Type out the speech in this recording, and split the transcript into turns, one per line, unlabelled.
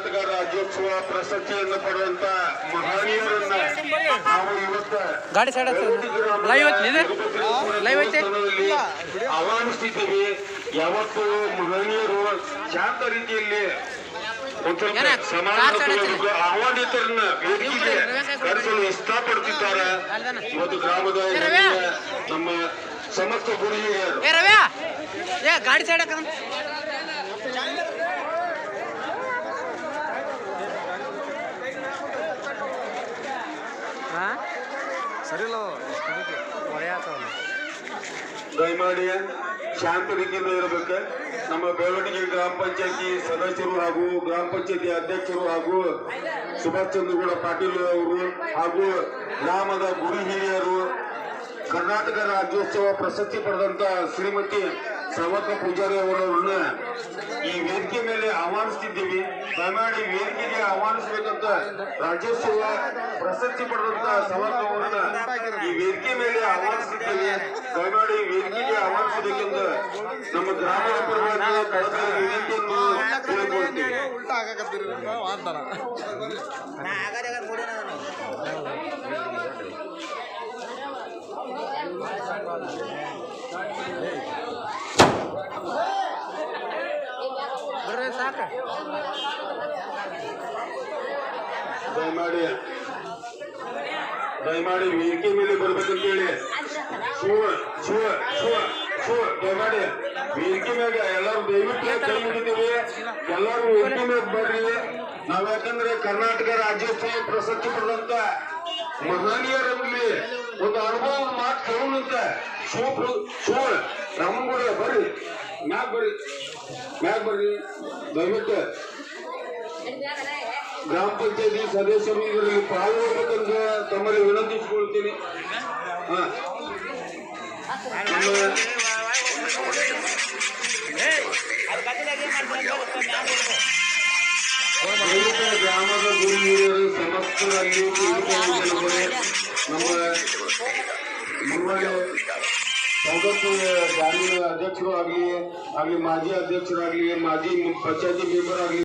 ಕರ್ನಾಟಕ ರಾಜ್ಯೋತ್ಸವ ಪ್ರಶಸ್ತಿಯನ್ನು ಪಡೆದಂತ ಮಹನೀಯರನ್ನ ನಾವು ಇವತ್ತು
ಗಾಡಿ ಸೈಡ್
ಆಹ್ವಾನಿಸ್ತಿದ್ದೀವಿ. ಯಾವತ್ತು ಮಹನೀಯರು ಶಾಂತ ರೀತಿಯಲ್ಲಿ ಸಮಾಜ ಆಹ್ವಾನಿತರನ್ನ ವೇದಿಕೆಗೆ ಕರೆಸಲು ಇಷ್ಟಪಡ್ತಿದ್ದಾರೆ. ಇವತ್ತು ಗ್ರಾಮದ ನಮ್ಮ ಸಮಸ್ತ ಗುರುಹಿರಿಯರು
ಗಾಡಿ ಸೈಡ್
ದಯಮಾಡಿ ಶಾಂತ ರೀತಿಯಿಂದ ಇರಬೇಕು. ನಮ್ಮ ಬೆಳವಣಿಗೆ ಗ್ರಾಮ ಪಂಚಾಯತಿ ಸದಸ್ಯರು ಹಾಗೂ ಗ್ರಾಮ ಪಂಚಾಯತಿ ಅಧ್ಯಕ್ಷರು ಹಾಗೂ ಸುಭಾಷ್ ಚಂದ್ರಗೌಡ ಪಾಟೀಲ್ ಅವರು ಹಾಗೂ ಗ್ರಾಮದ ಗುರು ಹಿರಿಯರು ಕರ್ನಾಟಕ ರಾಜ್ಯೋತ್ಸವ ಪ್ರಶಸ್ತಿ ಪಡೆದಂತ ಶ್ರೀಮತಿ ಸವಕ ಪೂಜಾರಿ ಅವರನ್ನ ಈ ವೇದಿಕೆ ಮೇಲೆ ಆಹ್ವಾನಿಸ್ತಿದ್ದೀವಿ. ದಯಮಾಡಿ ವೇದಿಕೆಗೆ ಆಹ್ವಾನಿಸಬೇಕಂತ ರಾಜ್ಯೋತ್ಸವ ಪ್ರಶಸ್ತಿ ಪಡೆದಂತ ಸವಕ ಅವರನ್ನ ಈ ವೇದಿಕೆ ಮೇಲೆ ಆಹ್ವಾನಿಸ್ತಿದ್ದೀವಿ. ದಯಮಾಡಿ ವೇದಿಕೆಗೆ ಆಹ್ವಾನಿಸಬೇಕೆಂದು ನಮ್ಮ ಗ್ರಾಮದ ಪರವಾಗಿ ಕಳೆದ ವಿನಂತಿಯನ್ನು ತಿಳಿದುಕೊಳ್ತೀವಿ. ದಯಮಾಡಿ ವೇದಿಕೆ ಮೇಲೆ ಬರ್ಬೇಕಂತೇಳಿ ದಯಮಾಡಿ ವೇದಿಕೆ ಮ್ಯಾಗ ಎಲ್ಲರೂ ದಯವಿಟ್ಟು ಕೈ ಮುಗಿತೀವಿ. ಎಲ್ಲರೂ ವೇದಿಕೆ ಮ್ಯಾಗ ಬರ್ರಿ. ನಾವ್ ಯಾಕಂದ್ರೆ ಕರ್ನಾಟಕ ರಾಜ್ಯೋತ್ಸವ ಪ್ರಶಸ್ತಿ ಪಡೆದಂತ ಮಹನೀಯರಲ್ಲಿ ಒಂದು ಅನುಭವ ಮಾತು ಕೇಳೋಣಂತ ರಾಮನಗೌಡ ಬರ್ರಿ, ಮ್ಯಾಗ ಬರ್ರಿ ದಯವಿಟ್ಟು. ಗ್ರಾಮ ಪಂಚಾಯತಿ ಸದಸ್ಯರು ಇದರಲ್ಲಿ ಪಾಲ್ಗೊಳ್ಬೇಕಂತ ತಮ್ಮಲ್ಲಿ ವಿನಂತಿಸಿಕೊಳ್ತೀನಿ. ಗ್ರಾಮದ ಗುರು ಹಿರಿಯರು ಸಮಸ್ತರಲ್ಲಿ ನಮ್ಮ ಮುಂಬೈ ಸೌಗತ್ತು ಗ್ರಾಮೀಣ ಅಧ್ಯಕ್ಷರು ಆಗಲಿ ಮಾಜಿ ಅಧ್ಯಕ್ಷರಾಗಲಿ ಮಾಜಿ ಪಂಚಾಯತಿ ಮೆಂಬರ್ ಆಗಲಿ